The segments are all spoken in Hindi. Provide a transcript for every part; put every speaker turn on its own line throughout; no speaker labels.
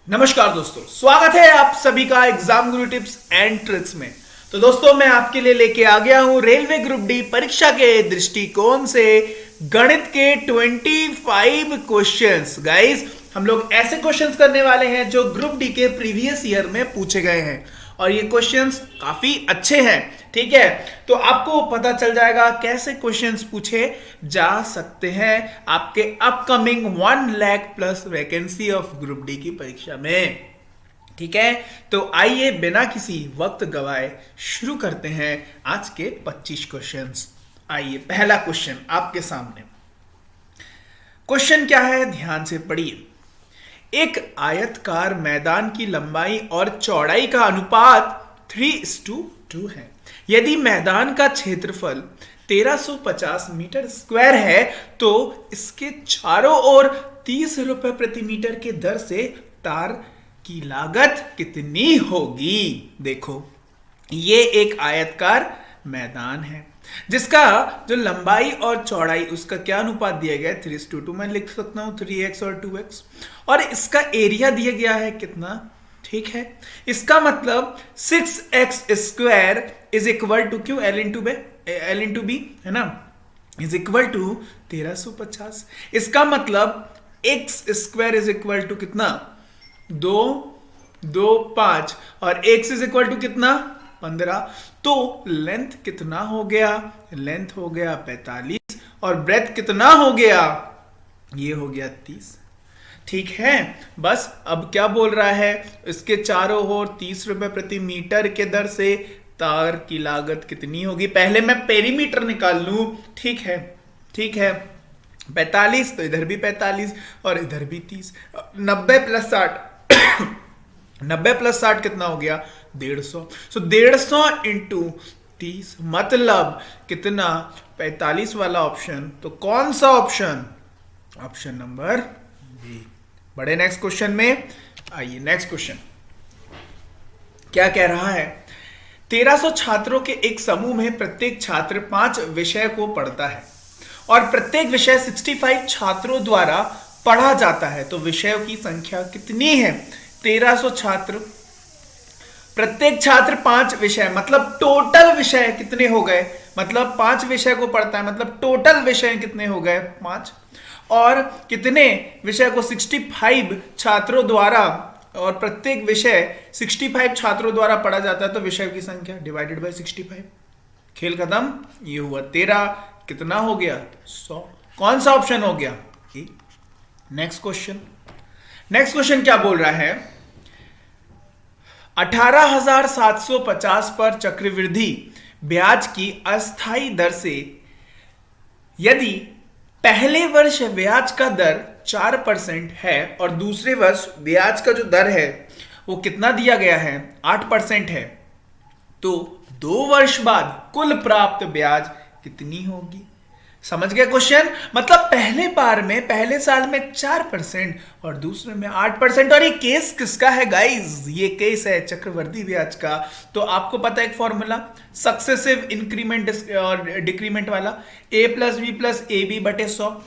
नमस्कार दोस्तों, स्वागत है आप सभी का exam Guru tips and tricks में। तो दोस्तों, मैं आपके लिए लेके आ गया हूं रेलवे ग्रुप डी परीक्षा के दृष्टिकोण से गणित के 25 क्वेश्चंस। गाइस, हम लोग ऐसे क्वेश्चंस करने वाले हैं जो ग्रुप डी के प्रीवियस ईयर में पूछे गए हैं और ये क्वेश्चंस काफी अच्छे हैं। ठीक है, तो आपको पता चल जाएगा कैसे क्वेश्चंस पूछे जा सकते हैं आपके upcoming 1 lakh plus vacancy of group D की परीक्षा में। ठीक है, तो आइए बिना किसी वक्त गवाए शुरू करते हैं आज के 25 क्वेश्चंस। आइए, पहला क्वेश्चन आपके सामने। क्वेश्चन क्या है, ध्यान से पढ़िए। एक आयतकार मैदान की लंबाई और चौड़ाई का अनुपात 3:2 है। यदि मैदान का क्षेत्रफल 1350 मीटर स्क्वायर है तो इसके चारों ओर 30 रुपए प्रति मीटर के दर से तार की लागत कितनी होगी। देखो, ये एक आयतकार मैदान है जिसका जो लंबाई और चौड़ाई उसका क्या अनुपात दिया गया है, 3:2। मैं लिख सकता हूं 3x और 2x, और इसका एरिया दिया गया है कितना। ठीक है, इसका मतलब 6x square is equal to क्यों, L इंटू बी है ना, इज इक्वल टू 1350। इसका मतलब x square is equal to कितना, 5 और x इज इक्वल टू कितना, 15। तो लेंथ कितना हो गया, लेंथ हो गया 45 और ब्रेथ कितना हो गया, ये हो गया 30। ठीक है, बस अब क्या बोल रहा है, इसके चारों ओर 30 रुपए प्रति मीटर के दर से तार की लागत कितनी होगी। पहले मैं पेरीमीटर निकाल लूं। ठीक है, 45 तो इधर भी 45 और इधर भी 30। 90 प्लस 60 90 प्लस 60 कितना हो गया, 150। सो 150 इंटू 30 मतलब कितना, 45 वाला ऑप्शन। तो कौन सा ऑप्शन, ऑप्शन नंबर बी। बड़े नेक्स्ट क्वेश्चन में आइए। नेक्स्ट क्वेश्चन क्या कह रहा है, 1300 छात्रों के एक समूह में प्रत्येक छात्र 5 विषय को पढ़ता है और प्रत्येक विषय 65 छात्रों द्वारा पढ़ा जाता है। तो विषयों की संख्या कितनी है। 1300 छात्र, प्रत्येक छात्र 5 विषय, मतलब टोटल विषय कितने हो गए, मतलब 5 विषय को पढ़ता है, मतलब टोटल विषय कितने हो गए, 5। और कितने विषय को 65 छात्रों द्वारा, और प्रत्येक विषय 65 छात्रों द्वारा पढ़ा जाता है। तो विषय की संख्या डिवाइडेड बाय 65, खेल खत्म। ये हुआ 13, कितना हो गया, 100। कौन सा ऑप्शन हो गया, ए। नेक्स्ट क्वेश्चन, नेक्स्ट क्वेश्चन क्या बोल रहा है, 18,750 पर चक्रवृद्धि ब्याज की अस्थाई दर से यदि पहले वर्ष ब्याज का दर 4% है और दूसरे वर्ष ब्याज का जो दर है वो कितना दिया गया है, 8% है, तो 2 वर्ष बाद कुल प्राप्त ब्याज कितनी होगी। समझ गए क्वेश्चन, मतलब पहले बार में, पहले साल में 4% और दूसरे में 8%। और ये केस किसका है गाइज, ये केस है चक्रवृद्धि ब्याज का। तो आपको पता है एक फॉर्मूला, सक्सेसिव इंक्रीमेंट और डिक्रीमेंट वाला, a plus B plus A B बटे 100,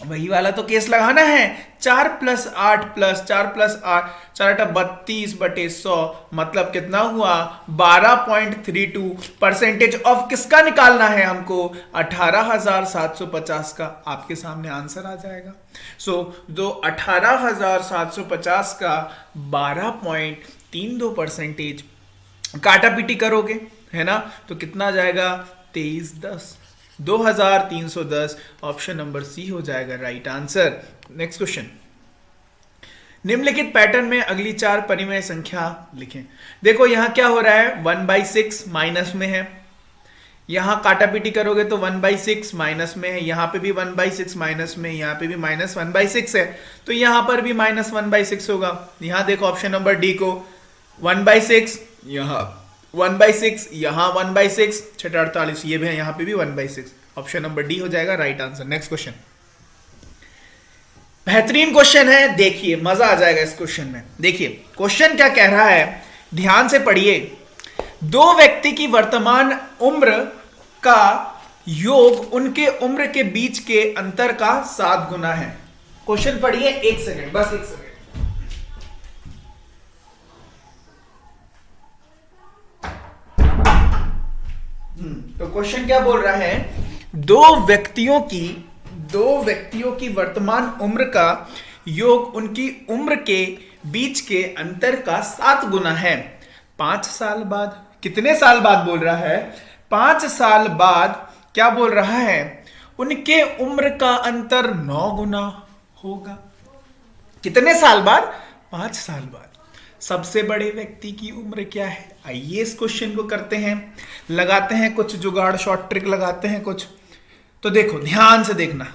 वही वाला तो केस लगाना है। 4 प्लस 8 प्लस 4 प्लस 8, 4 8 32 बटे 100, मतलब कितना हुआ, 12.32 परसेंटेज ऑफ किसका निकालना है हमको, 18,750 का। आपके सामने आंसर आ जाएगा। सो जो 18,750 का 12.32 परसेंटेज काटा पीटी करोगे है ना, तो कितना आ जाएगा, 2310, 2310। ऑप्शन नंबर सी हो जाएगा राइट आंसर। नेक्स्ट क्वेश्चन, निम्नलिखित पैटर्न में अगली 4 परिमेय संख्या लिखें। देखो यहां क्या हो रहा है, 1/6 माइनस में है, यहां काटापीटी करोगे तो 1/6 माइनस में है, यहां पे भी 1/6 माइनस में, यहां पे भी माइनस 1/6 है, तो यहां पर भी माइनस 1/6 होगा। यहां देखो ऑप्शन नंबर डी को, 1/6 यहां 1/6, यहां 1/6, 648, ये भी है, यहां पे भी 1/6। ऑप्शन नंबर डी हो जाएगा राइट आंसर। नेक्स्ट क्वेश्चन, बेहतरीन क्वेश्चन है, देखिए मजा आ जाएगा इस क्वेश्चन में। देखिए क्वेश्चन क्या कह रहा है, ध्यान से पढ़िए। 2 व्यक्ति की वर्तमान उम्र का योग उनके उम्र के बीच के अंतर का 7 गुना है। क्वेश्चन पढ़िए, 1 सेकेंड, बस 1 सेकेंड। तो क्वेश्चन क्या बोल रहा है, दो व्यक्तियों की वर्तमान उम्र का योग उनकी उम्र के बीच के अंतर का 7 गुना है। 5 साल बाद, कितने साल बाद बोल रहा है, 5 साल बाद क्या बोल रहा है, उनके उम्र का अंतर 9 गुना होगा। कितने साल बाद, 5 साल बाद। सबसे बड़े व्यक्ति की उम्र क्या है, आइए इस क्वेश्चन को करते हैं, लगाते हैं कुछ जुगाड़, शॉर्ट ट्रिक लगाते हैं कुछ। तो देखो ध्यान से देखना,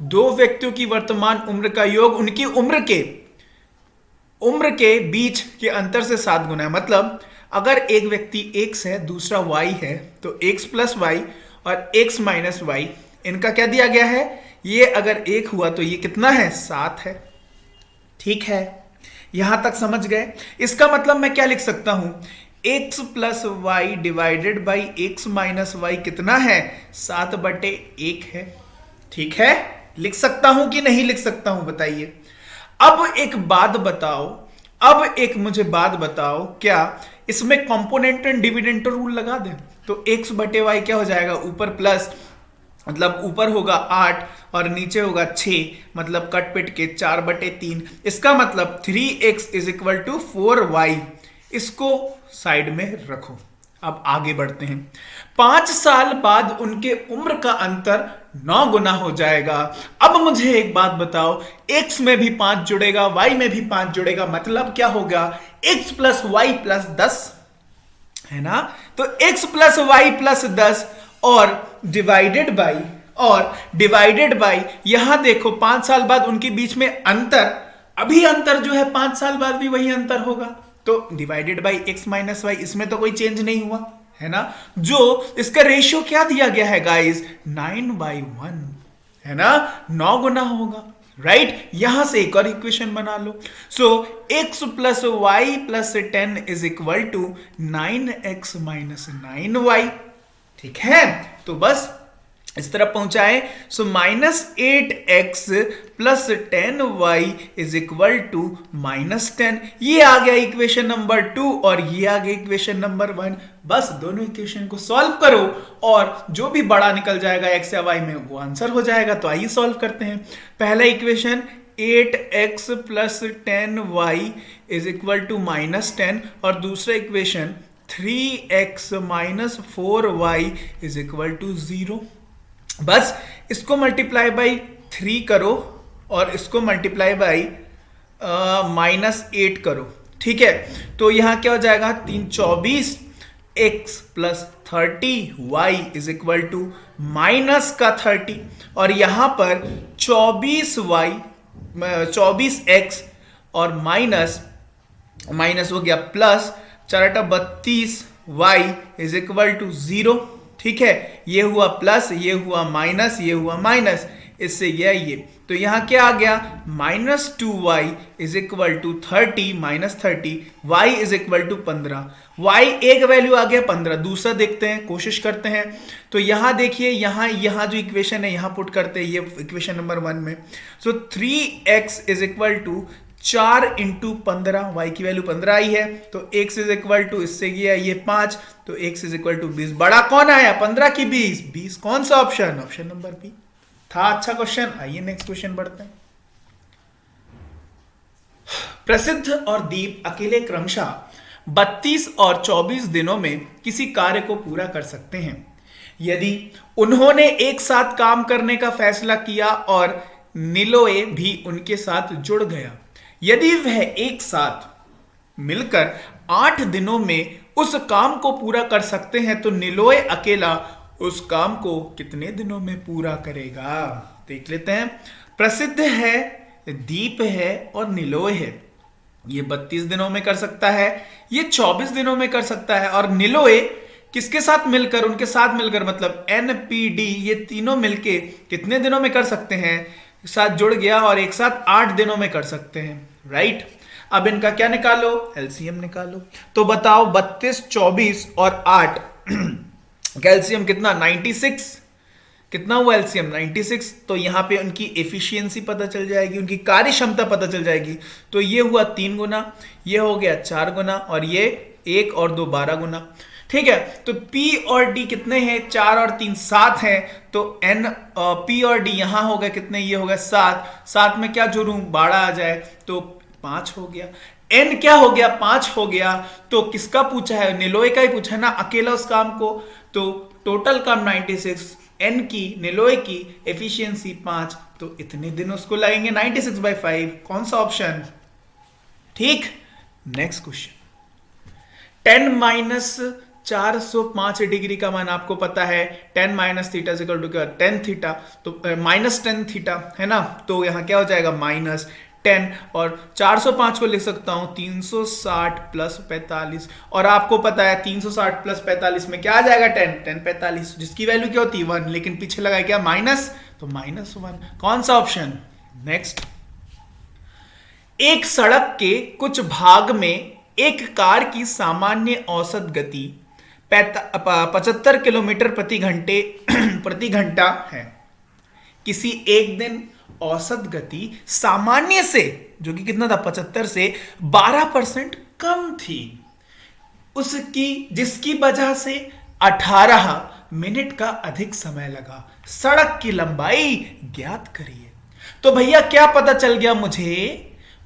दो व्यक्तियों की वर्तमान उम्र का योग उनकी उम्र के बीच के अंतर से 7 गुना है। मतलब अगर एक व्यक्ति x है, दूसरा y है, तो x प्लस वाई और x माइनस वाई, इनका क्या दिया गया है, ये अगर 1 हुआ तो ये कितना है, 7 है। ठीक है, यहां तक समझ गए। इसका मतलब मैं क्या लिख सकता हूं, x plus Y divided by x minus Y कितना है, 7/1 है। ठीक है, लिख सकता हूं कि नहीं लिख सकता हूं, बताइए। अब एक मुझे बात बताओ, क्या इसमें कंपोनेंट एंड डिविडेंड रूल लगा दें? तो x बटे वाई क्या हो जाएगा, ऊपर प्लस, मतलब ऊपर होगा 8 और नीचे होगा 6, मतलब कट पिट के 4/3। इसका मतलब 3x is equal to 4y। इसको साइड में रखो। अब आगे बढ़ते हैं। 5 साल बाद उनके उम्र का अंतर 9 गुना हो जाएगा। अब मुझे एक बात बताओ, x में भी 5 जुड़ेगा, y में भी 5 जुड़ेगा, मतलब क्या होगा, x प्लस वाई प्लस 10 है ना। तो x प्लस वाई प्लस 10 और डिवाइडेड बाई यहां देखो 5 साल बाद उनके बीच में अंतर, अभी अंतर जो है 5 साल बाद भी वही अंतर होगा, तो divided by x minus Y, इसमें तो कोई चेंज नहीं हुआ है ना। जो इसका रेशियो क्या दिया गया है गाइस, 9/1 है ना, 9 गुना होगा, राइट। यहां से एक और इक्वेशन बना लो। So x plus Y plus 10 is equal to 9x minus 9y। ठीक है, तो बस इस तरफ पहुंचाए। So -8x plus 10y is equal to -10। ये आ गया इक्वेशन नंबर 2 और ये आ गया इक्वेशन नंबर 1। बस दोनों इक्वेशन को सॉल्व करो और जो भी बड़ा निकल जाएगा x या y में वो आंसर हो जाएगा। तो आइए सॉल्व करते हैं। पहला equation 8x plus 10y is equal to -10 और दूसरा equation 3x minus 4y is equal to 0। बस इसको मल्टीप्लाई बाई 3 करो और इसको मल्टीप्लाई बाई -8 करो। ठीक है, तो यहां क्या हो जाएगा, 3 24 x plus 30y is equal to minus का 30 और यहां पर 24x और माइनस हो गया plus 4/32y is equal to 0। ठीक है, ये हुआ प्लस, ये हुआ माइनस, ये हुआ माइनस, इससे ये तो यहां क्या आ गया, -2y is equal to 30 -30, y is equal to 15। y एक वैल्यू आ गया 15, दूसरा देखते हैं, कोशिश करते हैं। तो यहां देखिए, यहां जो इक्वेशन है यहां पुट करते हैं, ये इक्वेशन नंबर 1 में। So 3x is equal to 4 into 15, y की वैल्यू 15 आई है, तो x इज इक्वल टू, इससे गया ये 5, तो x इज इक्वल टू 20। बड़ा कौन आया, 15 की 20? 20 कौन सा ऑप्शन, ऑप्शन नंबर बी था। अच्छा क्वेश्चन। आइए नेक्स्ट क्वेश्चन बढ़ते हैं। प्रसिद्ध और दीप अकेले क्रमशः 32 और 24 दिनों में किसी कार्य को पूरा कर सकते हैं यदि उन्होंने एक साथ काम करने का फैसला किया और निलोए भी उनके साथ जुड़ गया। यदि वह एक साथ मिलकर 8 दिनों में उस काम को पूरा कर सकते हैं तो निलोए अकेला उस काम को कितने दिनों में पूरा करेगा? देख लेते हैं। प्रसिद्ध है, दीप है और निलोय है। ये 32 दिनों में कर सकता है, ये 24 दिनों में कर सकता है, और निलोय किसके साथ मिलकर, उनके साथ मिलकर मतलब NPD, ये तीनों मिलके कितने दिनों में कर सकते हैं? साथ जुड़ गया और एक साथ 8 दिनों में कर सकते हैं, राइट। अब इनका क्या निकालो, एलसीएम निकालो। तो बताओ 32, 24 और 8 कैल्शियम कितना, 96। कितना हुआ एलसीएम, 96। तो यहां पे उनकी एफिशिएंसी पता चल जाएगी, उनकी कार्य क्षमता पता चल जाएगी। तो ये हुआ 3 गुना, ये हो गया 4 गुना, और ये 1 और 2 12 गुना। ठीक है, तो P और D कितने हैं, 4 और 3 7 हैं, तो N P और D यहां हो गए कितने, ये हो गए 7, 7 में क्या जोड़ूं, 12 आ जाए तो 5 हो गया। N क्या हो गया, 5 हो गया। तो किसका पूछा है, निलोय का ही पूछा है ना, अकेला उस काम को, तो टोटल काम 96, N की, निलोय की एफिशिएंसी 5, तो इतने दिन उसको लगेंगे 96/5। कौन सा ऑप्शन, ठीक। नेक्स्ट क्वेश्चन, 10 माइनस 405 डिग्री का मान आपको पता है, 10 माइनस थीटा इक्वल टू क्या, 10 थीटा, तो माइनस 10 थीटा है ना, तो यहां क्या हो जाएगा माइनस 10, और 405 को लिख सकता हूं 360 प्लस 45, और आपको पता है 360 प्लस 45 में क्या आ जाएगा, 10 45, जिसकी वैल्यू क्या होती है 1, लेकिन पीछे लगाया क्या माइनस, तो -1। कौन सा ऑप्शन। नेक्स्ट, एक सड़क के कुछ भाग में एक कार की सामान्य औसत गति 75 किलोमीटर प्रति घंटा है। किसी एक दिन औसत गति सामान्य से, जो कि कितना था 75 से 12% कम थी, उसकी जिसकी वजह से 18 मिनट का अधिक समय लगा। सड़क की लंबाई ज्ञात करिए। तो भैया क्या पता चल गया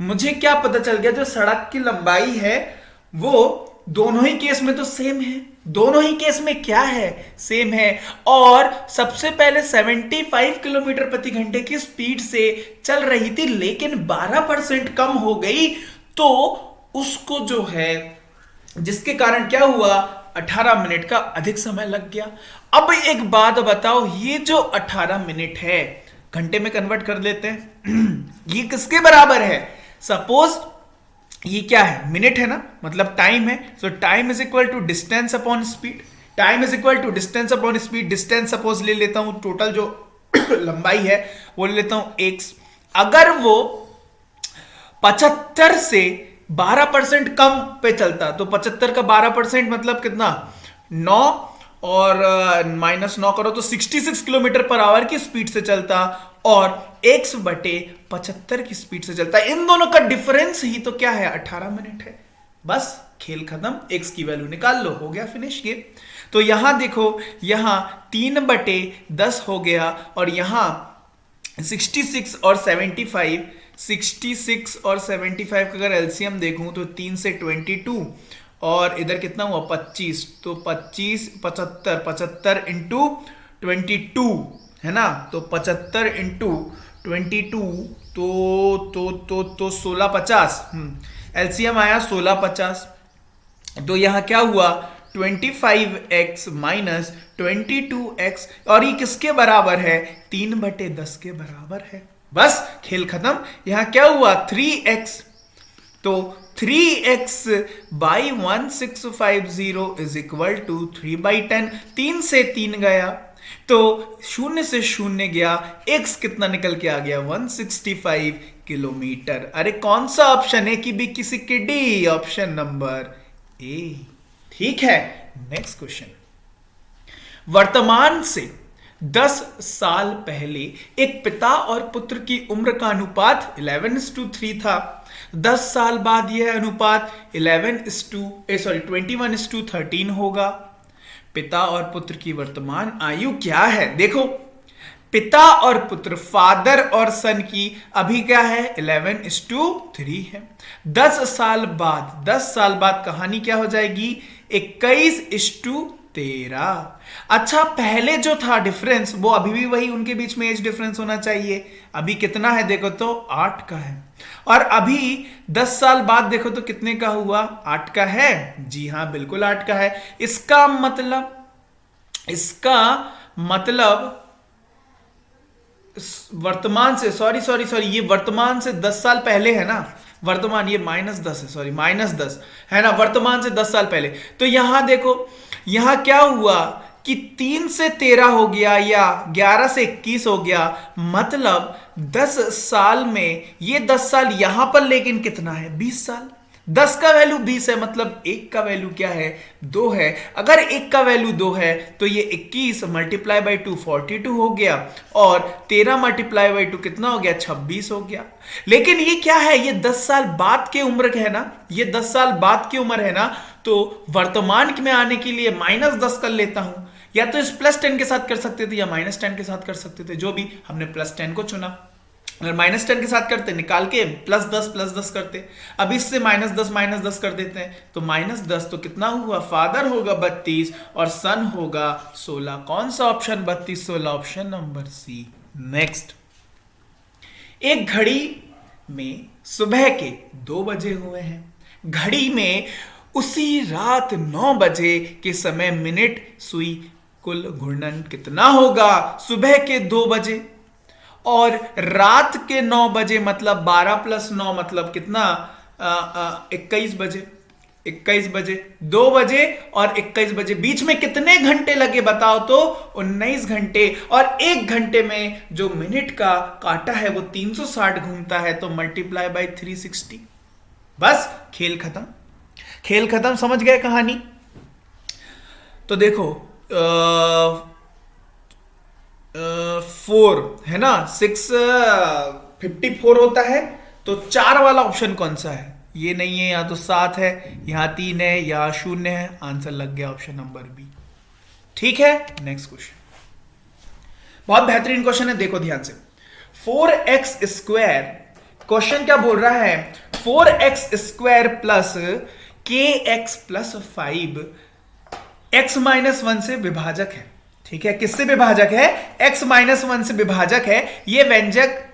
मुझे क्या पता चल गया, जो सड़क की लंबाई है वो दोनों ही केस में तो सेम है, दोनों ही केस में क्या है, सेम है। और सबसे पहले 75 किलोमीटर प्रति घंटे की स्पीड से चल रही थी, लेकिन 12% कम हो गई, तो उसको जो है, जिसके कारण क्या हुआ, 18 मिनट का अधिक समय लग गया। अब एक बात बताओ, ये जो 18 मिनट है घंटे में कन्वर्ट कर लेते हैं ये किसके बराबर है, सपोज ये क्या है, मिनट है ना, मतलब टाइम है, so time is equal to distance upon speed, time is equal to distance upon speed. Distance suppose ले लेता हूं, टोटल जो लंबाई है वो ले लेता हूं x, अगर वो 75 से 12% कम पे चलता, तो 75 का 12% मतलब कितना, 9, और -9 करो तो 66 किलोमीटर पर आवर की स्पीड से चलता, और x बटे 75 की स्पीड से चलता। इन दोनों का डिफरेंस ही तो क्या है, 18 मिनट है। बस खेल खत्म, x की वैल्यू निकाल लो, हो गया फिनिश गेम। तो यहां देखो, यहां 3/10 हो गया, और यहां 66 और 75 का अगर एलसीएम देखूं तो 3 से 22, और इधर कितना हुआ 25, तो 75 इंटू 22 है ना, तो 75 इंटू 22 तो 1650, एलसीएम आया 1650। तो यहां क्या हुआ 25x माइनस 22x, और ये किसके बराबर है, 3/10 के बराबर है। बस खेल खत्म। यहां क्या हुआ 3x, तो 3x by 1650 is equal to 3/10, 3 से 3 गया, तो 0 से 0 गया, x कितना निकल के आ गया 165 किलोमीटर। अरे कौन सा ऑप्शन है कि बी, किसी की डी, ऑप्शन नंबर ए। ठीक है, नेक्स्ट क्वेश्चन, वर्तमान से 10 साल पहले एक पिता और पुत्र की उम्र का अनुपात 11:3 था। 10 साल बाद यह अनुपात 21:13 होगा। पिता और पुत्र की वर्तमान आयु क्या है। देखो, पिता और पुत्र, फादर और सन की अभी क्या है 11:3 है। 10 साल बाद कहानी क्या हो जाएगी 21:13। अच्छा, पहले जो था डिफरेंस वो अभी भी वही, उनके बीच में एज डिफरेंस होना चाहिए। अभी कितना है देखो तो 8 का है, और अभी 10 साल बाद देखो तो कितने का हुआ 8 का है। जी हां, बिल्कुल 8 का है। इसका मतलब वर्तमान से, सॉरी, ये वर्तमान से 10 साल पहले है ना, वर्तमान, ये -10 है, सॉरी -10 है ना, वर्तमान से 10 साल पहले। तो यहां देखो, यहां क्या हुआ कि 3 से 13 हो गया, या 11 से 21 हो गया, मतलब 10 साल में ये 10 साल यहां पर, लेकिन कितना है 20 साल। 10 का वैल्यू 20 है, मतलब 1 का वैल्यू क्या है 2 है। अगर 1 का वैल्यू 2 है तो ये 21 मल्टीप्लाई बाई 2 42 हो गया, और 13 मल्टीप्लाई बाई 2 कितना हो गया 26 हो गया। लेकिन ये क्या है, ये 10 साल बाद की उम्र है ना, ये 10 साल बाद की उम्र है ना, तो तो वर्तमान में आने के लिए -10 कर लेता हूं, या तो इस +10 के साथ कर सकते थे या -10 के साथ कर सकते थे, जो भी हमने +10 को चुना। अगर -10 के साथ करते निकाल के +10 करते। अब इससे -10 कर देते हैं, तो -10 तो कितना हुआ, फादर होगा 32 और सन होगा 16। कौन सा option 32 16, option number C. Next, एक घड़ी में सुबह के 2 बजे हुए हैं, घड़ी में उसी रात 9 बजे के समय मिनट सुई, कुल घूर्णन कितना होगा सुबह के 2 बजे और रात के 9 बजे, मतलब 12 + 9 मतलब कितना, 21 बजे। 21 बजे, 2 बजे और 21 बजे, बीच में कितने घंटे लगे बताओ तो, 19 घंटे। और 1 घंटे में जो मिनट का काटा है वो 360 घूमता है, तो मल्टीप्लाई बाय 360। बस खेल खत्म, खेल खत्म, समझ गए कहानी। तो देखो 4 है ना, 654 होता है, तो 4 वाला ऑप्शन कौन सा है, ये नहीं है, यहाँ तो 7 है, यहाँ 3 है, यहाँ 0 है, आंसर लग गया ऑप्शन नंबर बी। ठीक है, नेक्स्ट क्वेश्चन, बहुत बेहतरीन क्वेश्चन है, देखो ध्यान से। 4x², क्वेश्चन क्या बोल रहा है, 4x² plus kx plus 5 x-1 से विभाजक है। ठीक है, किससे विभाजक है, x-1 से विभाजक है। ये व्यंजक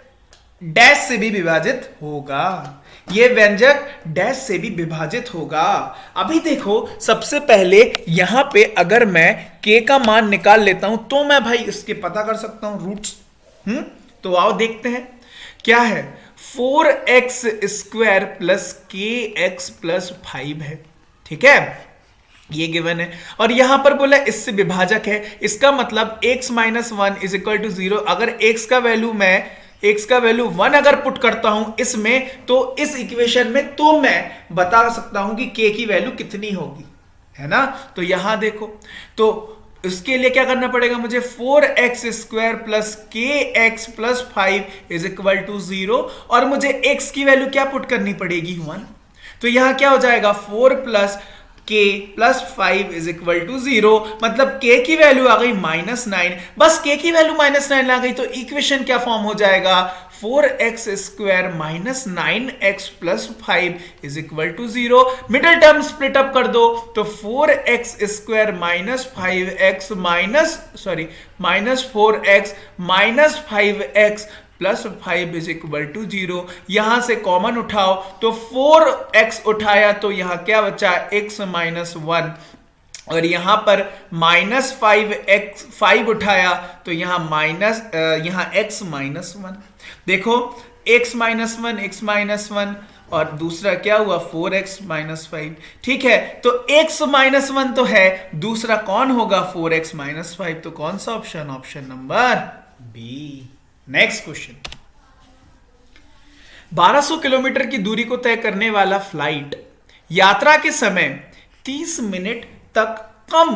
डैश से भी विभाजित होगा, ये व्यंजक डैश से भी विभाजित होगा। अभी देखो, सबसे पहले यहां पे अगर मैं k का मान निकाल लेता हूं तो मैं भाई इसके पता कर सकता हूं रूट्स। तो आओ देखते हैं क्या है, 4x² प्लस kx प्लस 5 है। ठीक है, ये गिवन है और यहां पर बोला इससे विभाजक है, इसका मतलब x-1 = 0। अगर x का वैल्यू मैं x का वैल्यू 1 अगर पुट करता हूं इसमें, तो इस इक्वेशन में, तो मैं बता सकता हूं कि k की वैल्यू कितनी होगी, है ना। तो यहां देखो, तो इसके लिए क्या करना पड़ेगा मुझे, 4x² प्लस kx प्लस 5 = 0 और मुझे x की वैल्यू क्या पुट करनी पड़ेगी, 1। तो यहां क्या हो जाएगा, 4 प्लस k प्लस 5 = 0, मतलब k की वैल्यू आ गई -9। बस k की वैल्यू -9 आ गई तो इक्वेशन क्या फॉर्म हो जाएगा, 4x² - 9x plus 5 = 0। Middle term split up कर दो, तो 4x² - 5x -4x - 5x plus 5 = 0। यहां से कॉमन उठाओ, तो 4x उठाया तो यहां क्या बचा, x-1 और यहां पर -5 उठाया तो यहां x-1। देखो x-1 और दूसरा क्या हुआ, 4x - 5। ठीक है, तो x-1 तो है, दूसरा कौन होगा, 4x - 5। तो कौन सा option, option number B. Next question, 1200 kilometre की दूरी को तय करने वाला फ्लाइट यात्रा के समय 30 मिनट तक कम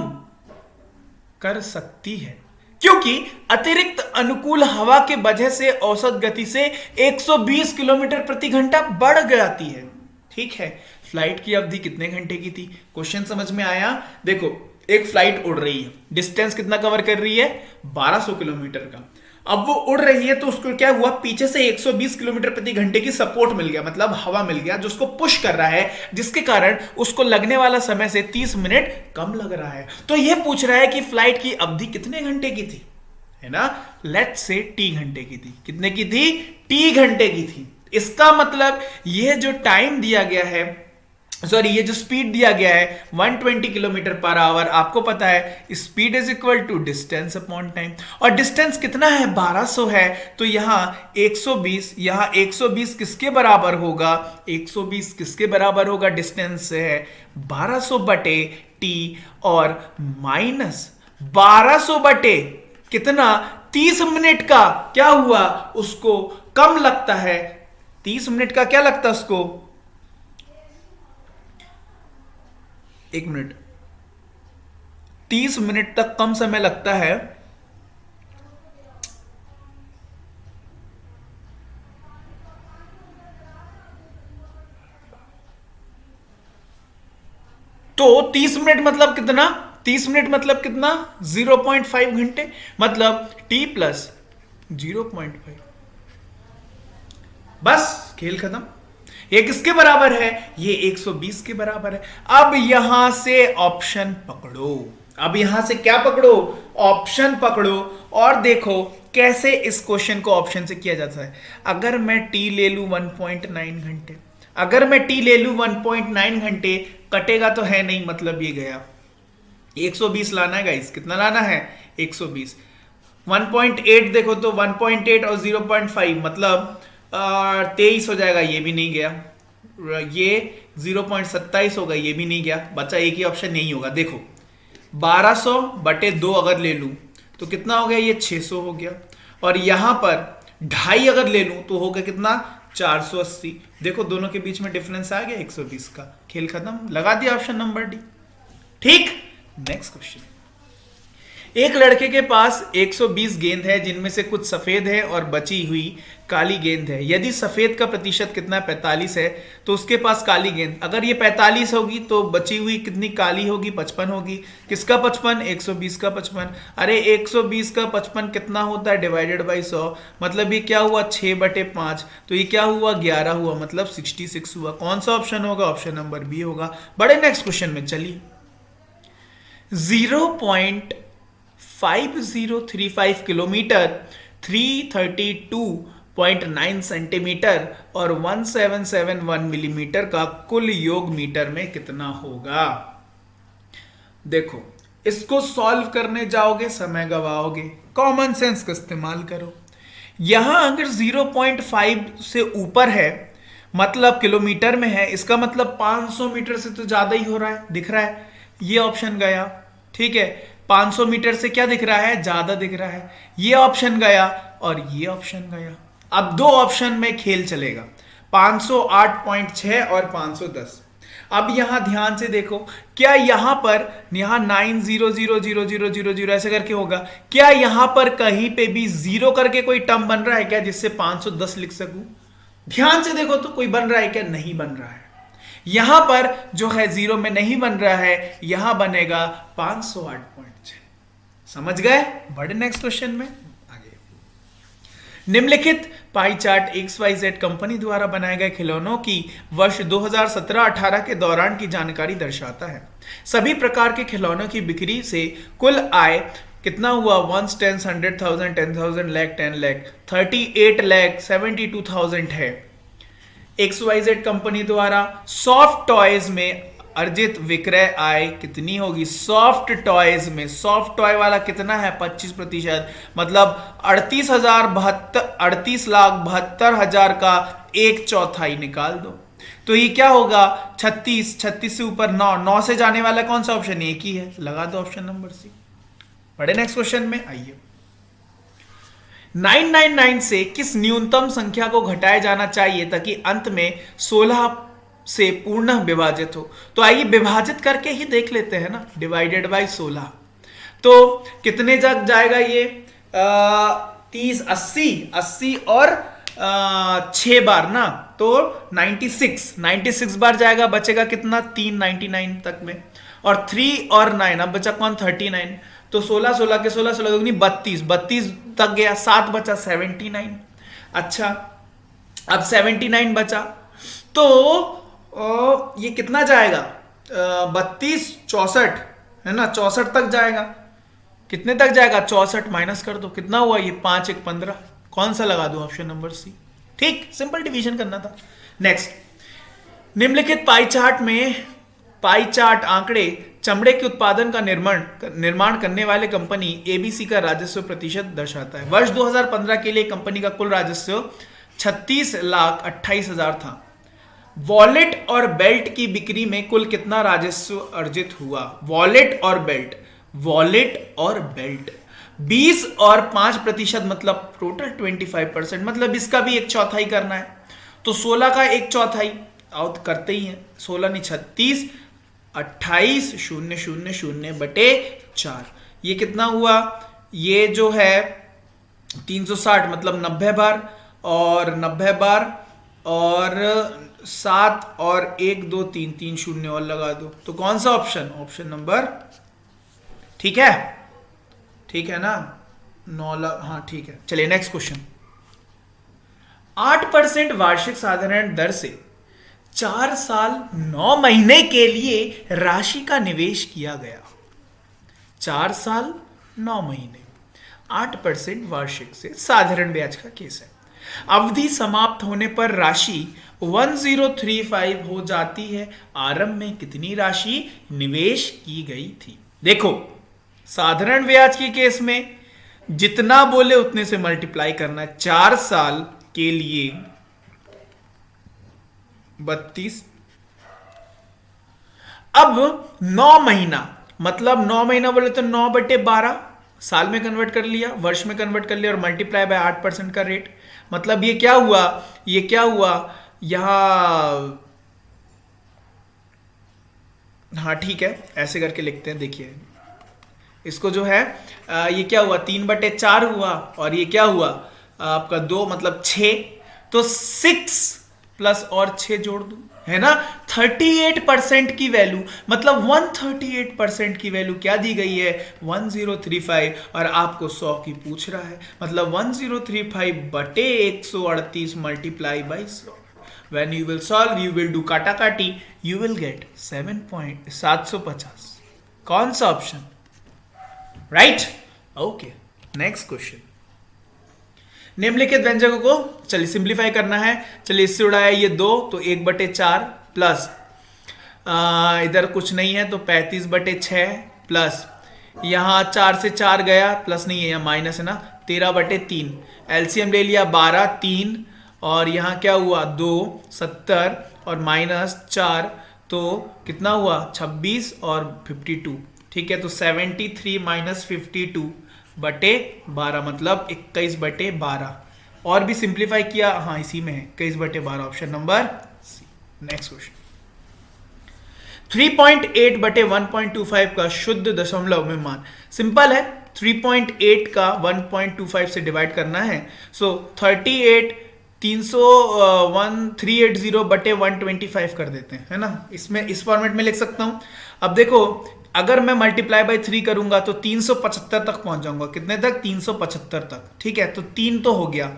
कर सकती है, क्योंकि अतिरिक्त अनुकूल हवा के वजह से औसत गति से 120 किलोमीटर प्रति घंटा बढ़ जाती है। ठीक है, फ्लाइट की अवधि कितने घंटे की थी, क्वेश्चन समझ में आया। देखो, एक फ्लाइट उड़ रही है, डिस्टेंस कितना कवर कर रही है, 1200 किलोमीटर का। अब वो उड़ रही है तो उसको क्या हुआ, पीछे से 120 किलोमीटर प्रति घंटे की सपोर्ट मिल गया, मतलब हवा मिल गया जो उसको पुश कर रहा है, जिसके कारण उसको लगने वाला समय से 30 मिनट कम लग रहा है। तो ये पूछ रहा है कि फ्लाइट की अवधि कितने घंटे की थी, है ना। लेट्स से t घंटे की थी। कितने की थी, t घंटे की थी। इसका मतलब ये जो टाइम दिया गया है, सॉरी ये जो स्पीड दिया गया है 120 किलोमीटर पर आवर, आपको पता है speed is equal to distance upon time, और डिस्टेंस कितना है, 1200 है। तो यहां 120 किसके बराबर होगा, 120 किसके बराबर होगा, डिस्टेंस से है 1200 बटे टी और माइनस 1200 बटे कितना, 30 मिनट का क्या हुआ, उसको कम लगता है, 30 मिनट का क्या लगता है उसको, 1 मिनट, 30 मिनट तक कम समय लगता है। तो 30 मिनट मतलब कितना, 30 मिनट मतलब कितना, 0.5 घंटे, मतलब t प्लस 0.5। बस खेल खत्म। ये किसके बराबर है, ये 120 के बराबर है। अब यहां से ऑप्शन पकड़ो, अब यहां से क्या पकड़ो, ऑप्शन पकड़ो, और देखो कैसे इस क्वेश्चन को ऑप्शन से किया जाता है। अगर मैं टी ले लूं 1.9 घंटे, अगर मैं टी ले लूं 1.9 घंटे, कटेगा तो है नहीं, मतलब ये गया। 120 लाना है गाइस, कितना लाना है, 120। 1.8 देखो तो 1.8 और 0.5 मतलब 23 हो जाएगा, ये भी नहीं गया। ये 0.27 होगा, ये भी नहीं गया, बचा एक ही ऑप्शन नहीं होगा। देखो 1200 बटे 2 अगर ले लूं तो कितना हो गया, ये 600 हो गया, और यहां पर 2.5 अगर ले लूं तो होगा कितना, 480। देखो दोनों के बीच में डिफरेंस आ गया 120 का, खेल खत्म, लगा दिया ऑप्शन नंबर डी। ठीक, नेक्स्ट क्वेश्चन। एक लड़के के पास 120 गेंद है जिनमें से कुछ सफेद है और बची हुई काली गेंद है। यदि सफेद का प्रतिशत कितना 45 है तो उसके पास काली गेंद, अगर ये 45 होगी तो बची हुई कितनी काली होगी, 55 होगी। किसका 55, 120 का 55। अरे 120 का 55 कितना होता है, डिवाइडेड बाई 100, मतलब ये क्या हुआ 6/5, तो ये क्या हुआ 11 हुआ, मतलब 66 हुआ। कौन सा ऑप्शन होगा, ऑप्शन नंबर बी होगा। बड़े नेक्स्ट क्वेश्चन में चलिए। 0.5035 किलोमीटर, 332.9 सेंटीमीटर और 1771 मिलीमीटर का कुल योग मीटर में कितना होगा। देखो इसको सॉल्व करने जाओगे समय गवाओगे, कॉमन सेंस का इस्तेमाल करो। यहां अगर 0.5 से ऊपर है मतलब किलोमीटर में है, इसका मतलब 500 मीटर से तो ज्यादा ही हो रहा है, दिख रहा है, ये ऑप्शन गया। ठीक है, 500 मीटर से क्या दिख रहा है, ज्यादा दिख रहा है, ये ऑप्शन गया और ये ऑप्शन गया। अब दो ऑप्शन में खेल चलेगा, 508.6 और 510। अब यहां ध्यान से देखो, क्या यहां पर, यहां 9000000 ऐसे करके होगा, क्या यहां पर कहीं पे भी जीरो करके कोई टर्म बन रहा है क्या जिससे 510 लिख सकूं। ध्यान से देखो तो कोई बन रहा है क्या, नहीं बन रहा है। यहां पर जो है जीरो में नहीं बन रहा है, यहां बनेगा 508.6। समझ गए, बढ़े नेक्स्ट क्वेश्चन में आगे। निम्नलिखित पाई चार्ट XYZ कंपनी द्वारा बनाए गए खिलौनों की वर्ष 2017-18 के दौरान की जानकारी दर्शाता है। सभी प्रकार के खिलौनों की बिक्री से कुल आय कितना हुआ, 1 10 100,000 10,000 लाख 10 लाख 38,72,000 है। XYZ कंपनी द्वारा सॉफ्ट टॉयज में अर्जित विक्रय आय कितनी होगी। सॉफ्ट टॉयज में, सॉफ्ट टॉय वाला कितना है 25%, मतलब 38,72,000 का 1/4 निकाल दो, तो ये क्या होगा 36 से ऊपर 9 से जाने वाला कौन सा ऑप्शन, एक ही है, लगा दो ऑप्शन नंबर सी। बड़े नेक्स्ट क्वेश्चन में आइए। 999 से किस न्यूनतम संख्या को घटाया जाना चाहिए ताकि अंत में 16 से पूर्ण विभाजित हो। तो आइए विभाजित करके ही देख लेते हैं ना, डिवाइडेड बाय 16, तो कितने तक जाएगा ये 30 80 और 6 बार ना, तो 96 बार जाएगा, बचेगा कितना 399 तक में, और 3 और 9 अब बचा कौन 39, तो 16 के 16 दुगनी 32 तक गया, 7 बचा 79। अच्छा अब 79 बचा तो ये कितना जाएगा 32 64 है ना, 64 तक जाएगा। कितने तक जाएगा 64 माइनस कर दो, कितना हुआ ये 5 1 15, कौन सा लगा दो ऑप्शन नंबर सी। ठीक, सिंपल डिवीजन करना था। नेक्स्ट, निम्नलिखित पाई चार्ट में पाई चार्ट आंकड़े चमड़े के उत्पादन का निर्माण करने वाले कंपनी एबीसी का राजस्व प्रतिशत दर्शाता है। वर्ष 2015 के लिए कंपनी का कुल राजस्व 36,28,000 था। वॉलेट और बेल्ट की बिक्री में कुल कितना राजस्व अर्जित हुआ। वॉलेट और बेल्ट 20 और 5% मतलब टोटल 25%, मतलब इसका भी 1/4 करना है, तो 16 का 1/4 आउट करते ही हैं, 16 नहीं 36 28 000 बटे 4, ये कितना हुआ, ये जो है 360 मतलब 90 बार और 90 बार और 7 और 1 2 3 3 शून्य और लगा दो, तो कौन सा ऑप्शन? ऑप्शन नंबर, ठीक है, ठीक है ना, 9 हाँ ठीक है। चलिए नेक्स्ट क्वेश्चन। 8% वार्षिक साधारण दर से 4 साल 9 महीने के लिए राशि का निवेश किया गया। 4 साल 9 महीने, 8% वार्षिक से, साधारण ब्याज का केस है। अवधि समाप्त होने पर राशि 1035 हो जाती है। आरंभ में कितनी राशि निवेश की गई थी? देखो, साधारण ब्याज के केस में जितना बोले उतने से मल्टीप्लाई करना है। 4 साल के लिए 32, अब 9 महीना, मतलब 9 महीना बोले तो 9/12 साल में कन्वर्ट कर लिया, वर्ष में कन्वर्ट कर लिया, और मल्टीप्लाई बाय 8% का रेट। मतलब ये क्या हुआ, ये क्या हुआ यहां, हाँ ठीक है, ऐसे करके लिखते हैं। देखिए इसको जो है ये क्या हुआ, 3/4 हुआ, और ये क्या हुआ आपका 2, मतलब 6, तो 6 प्लस और 6 जोड़ दो, है ना। 38% की वैल्यू, मतलब 138% की वैल्यू क्या दी गई है? 1035, और आपको 100 की पूछ रहा है, मतलब 1035/138 multiply by 100। When you will solve, you will do काटाकाटी, you will get 750। कौन सा option? Right, okay. Next question. निम्नलिखित व्यंजकों को चलिए सिंप्लीफाई करना है। चलिए इससे उड़ाया ये 2, तो 1/4 प्लस इधर कुछ नहीं है तो 35/6 प्लस यहाँ 4 से 4 गया, प्लस नहीं है, यहाँ माइनस है ना, 13/3। एलसीएम ले लिया 12, 3, और यहाँ क्या हुआ 2, 70, और -4, तो कितना हुआ 26 और 52, ठीक है। तो 73 - 52/12, मतलब 21/12। और भी सिंप्लीफाई किया, हाँ इसी में है 21/12, option number C. Next question. 3.8/1.25 का शुद्ध दशमलव में मान। सिंपल है, 3.8 का 1.25 से डिवाइड करना है। सो 380/125 कर देते हैं, है ना। इसमें इस फॉर्मेट में लिख सकता हूं। अब देखो, अगर मैं मल्टीप्लाई बाय 3 करूंगा तो 375 तक पहुंच जाऊंगा। कितने तक? 375 तक, ठीक है। तो 3 तो हो गया,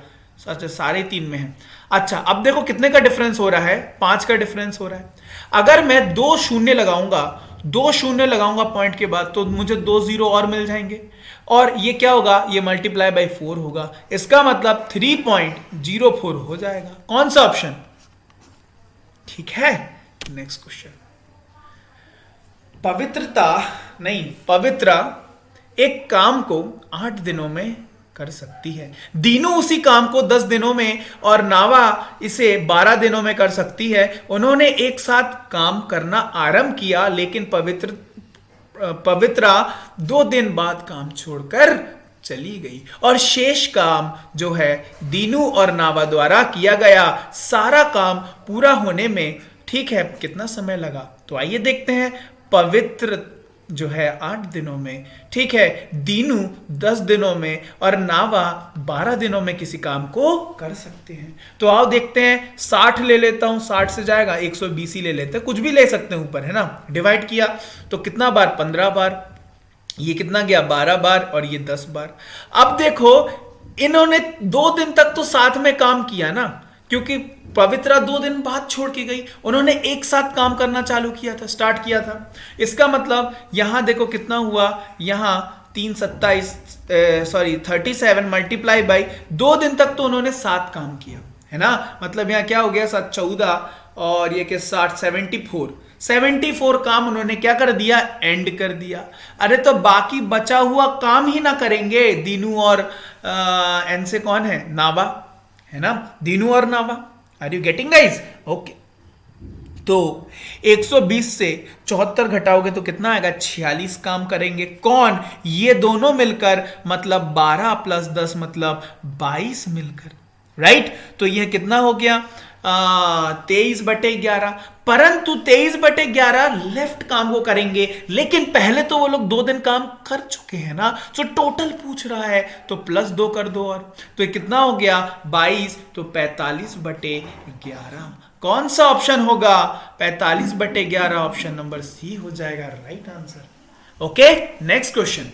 अच्छा सारे 3 में है। अच्छा अब देखो कितने का डिफरेंस हो रहा है, 5 का डिफरेंस हो रहा है। अगर मैं 2 शून्य लगाऊंगा, 2 शून्य लगाऊंगा पॉइंट के बाद, तो मुझे 2 0 और मिल जाएंगे, और ये क्या होगा, ये मल्टीप्लाई बाय 4 होगा। इसका मतलब 3.04 हो जाएगा। कौन सा ऑप्शन? ठीक है। Next question. पवित्रा एक काम को 8 दिनों में कर सकती है। दीनू उसी काम को 10 दिनों में, और नावा इसे 12 दिनों में कर सकती है। उन्होंने एक साथ काम करना आरंभ किया, लेकिन पवित्रा 2 दिन बाद काम छोड़कर चली गई, और शेष काम जो है दीनू और नावा द्वारा किया गया। सारा काम पूरा होने में, ठीक है, कितना समय लगा? तो आइए देखते हैं। पवित्र जो है 8 दिनों में, ठीक है, दीनू 10 दिनों में, और नावा 12 दिनों में किसी काम को कर सकते हैं। तो आओ देखते हैं। 60 ले लेता हूं, 60 से जाएगा 120 ही ले लेते हैं, कुछ भी ले सकते हैं ऊपर, है ना। डिवाइड किया तो कितना बार? 15 बार। ये कितना गया? 12 बार, और ये 10 बार। अब देखो इन्होंने 2 दिन तक तो साथ में काम किया ना, क्योंकि पवित्रा 2 दिन बाद छोड़ के गई, उन्होंने एक साथ काम करना चालू किया था, स्टार्ट किया था। इसका मतलब यहां देखो कितना हुआ, यहां 37 मल्टीप्लाई बाई 2 दिन तक तो उन्होंने साथ काम किया, है ना। मतलब यहां क्या हो गया, 7 14, और ये के 60 74 काम उन्होंने क्या कर दिया? एंड कर दिया। अरे तो बाकी बचा हुआ काम ही ना करेंगे दीनू और एन से कौन है? नावा, है ना, दीनू और नावा। Are you getting guys? Okay. तो 120 से 74 घटाओगे तो कितना आएगा? 46 काम करेंगे। कौन? ये दोनों मिलकर, मतलब 12 प्लस 10 मतलब 22 मिलकर, राइट। तो यह कितना हो गया? 23/11। परंतु 23/11 लेफ्ट काम को करेंगे, लेकिन पहले तो वो लोग 2 दिन काम कर चुके हैं ना। सो टोटल पूछ रहा है तो +2 कर दो, और तो ये कितना हो गया? 22, तो 45/11 कौन सा ऑप्शन होगा? 45/11 ऑप्शन नंबर सी हो जाएगा right answer. Okay, next question.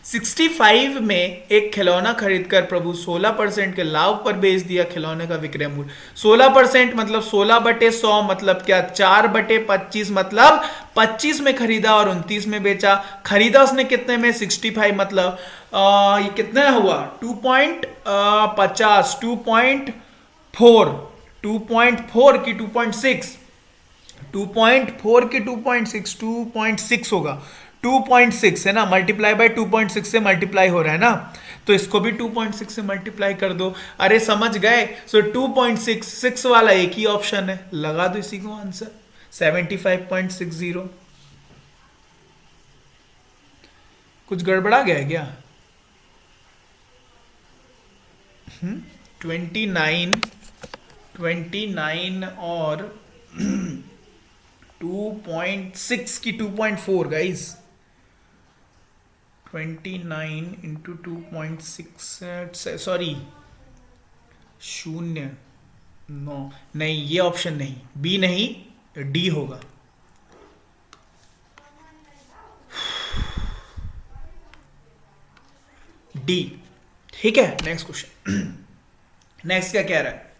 65 में एक खिलौना खरीदकर प्रभु 16% के लाभ पर बेच दिया। खिलौने का विक्रय मूल्य 16% मतलब 16/100 मतलब क्या? 4/25 मतलब 25 में खरीदा और 29 में बेचा। खरीदा उसने कितने में? 65 मतलब ये कितना हुआ? 2.50 2.4 2.4 की 2.6 2.4 की 2.6 2.6 होगा। 2.6 है ना, मल्टीप्लाई बाय 2.6 से मल्टीप्लाई हो रहा है ना, तो इसको भी 2.6 से मल्टीप्लाई कर दो। अरे समझ गए? सो 2.6 वाला एक ही ऑप्शन है, लगा दो इसी को आंसर 75.60। कुछ गड़बड़ा गया है क्या? 29 और 2.6 की 2.4 गाइस। 29 इंटू 2.6 सॉरी 0 9 नहीं, ये ऑप्शन नहीं, बी नहीं, डी होगा। डी, ठीक है। Next question. नेक्स्ट क्या कह रहा है?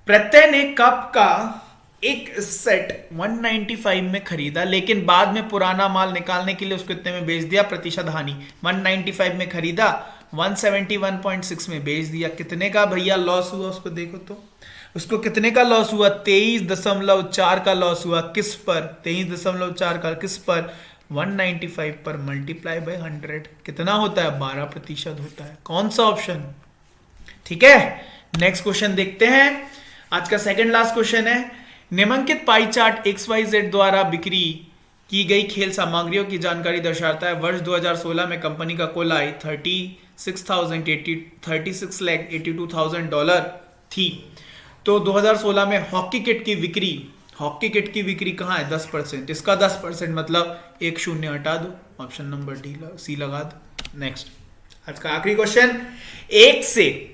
प्रत्यय ने कप का एक सेट 195 में खरीदा, लेकिन बाद में पुराना माल निकालने के लिए उसको कितने में बेच दिया? प्रतिशत हानि। 195 में खरीदा, 171.6 में बेच दिया। कितने का भैया लॉस हुआ उसको देखो तो। उसको कितने का लॉस हुआ? 23.4 का लॉस हुआ। किस पर? 23.4 का किस पर? 195 पर मल्टीप्लाई बाय 100 कितना होता है? 12% होता है। कौन सा ऑप्शन? ठीक है, नेक्स्ट क्वेश्चन देखते हैं। आज का सेकंड लास्ट क्वेश्चन है। निम्नलिखित पाई चार्ट XYZ द्वारा बिक्री की गई खेल सामग्रियों की जानकारी दर्शाता है। वर्ष 2016 में कंपनी का कुल आय $36,82,000 थी। तो 2016 में हॉकी किट की बिक्री कहाँ है? 10%। इसका 10% मतलब 1 शून्य हटा दो, ऑप्शन नंबर डी सी लगा दो। नेक्स्ट, आज का आखिरी क्वेश्चन। 1 से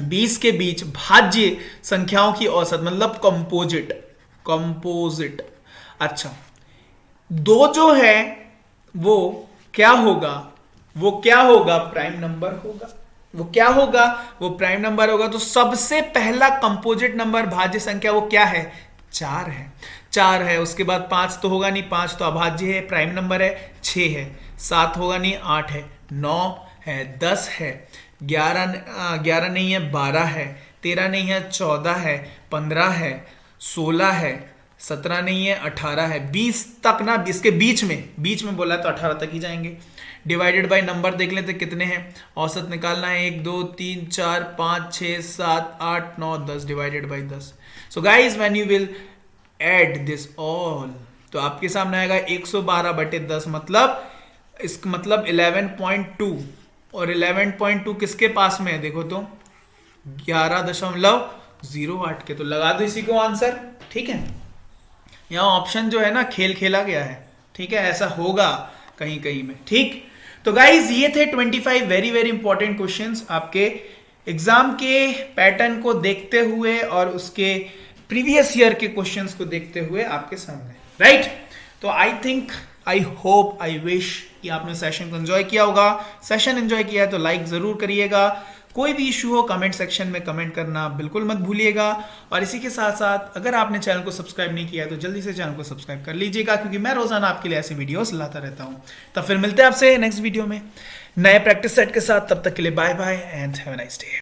20 के बीच भाज्य संख्याओं की औसत मतलब कंपोजिट। अच्छा, 2 जो है वो क्या होगा? प्राइम नंबर होगा। वो क्या होगा? वो प्राइम नंबर होगा। तो सबसे पहला कंपोजिट नंबर भाज्य संख्या वो क्या है? 4 है। 4 है, उसके बाद 5 तो होगा नहीं, 5 तो अभाज्य है, प्राइम नंबर है। 6 है, 7 होगा नहीं, 8 है, 9 है, 10 है, 11 नहीं है, 12 है, 13 नहीं है, 14 है, 15 है, 16 है, 17 नहीं है, 18 है, 20 तक ना, इसके बीच में बोला तो 18 तक ही जाएंगे। डिवाइडेड बाय नंबर देख लेते कितने हैं, औसत निकालना है। 1 2 3 4 5 6 7 8 9 10 divided by 10। So guys when you will add this all तो आपके सामने आएगा 112/10 मतलब 11.2 और 11.2 किसके पास में है देखो तो 11.08 के। तो लगा दो इसी को आंसर। ठीक है, यहाँ ऑप्शन जो है ना खेल खेला गया है। ठीक है, ऐसा होगा कहीं कहीं में। ठीक, तो गाइज ये थे 25 वेरी वेरी इंपॉर्टेंट क्वेश्चंस आपके एग्जाम के पैटर्न को देखते हुए और उसके प्रीवियस ईयर के क्वेश्चंस को देखते हुए आपके सामने, राइट। तो आई होप आई विश कि आपने सेशन को एंजॉय किया होगा। सेशन एंजॉय किया है तो लाइक जरूर करिएगा। कोई भी इशू हो कमेंट सेक्शन में कमेंट करना बिल्कुल मत भूलिएगा। और इसी के साथ साथ अगर आपने चैनल को सब्सक्राइब नहीं किया है तो जल्दी से चैनल को सब्सक्राइब कर लीजिएगा, क्योंकि मैं रोजाना आपके लिए ऐसे वीडियोस लाता रहता हूं। तब फिर मिलते हैं आपसे नेक्स्ट वीडियो में नए प्रैक्टिस सेट के साथ। तब तक के लिए bye bye and have a nice day.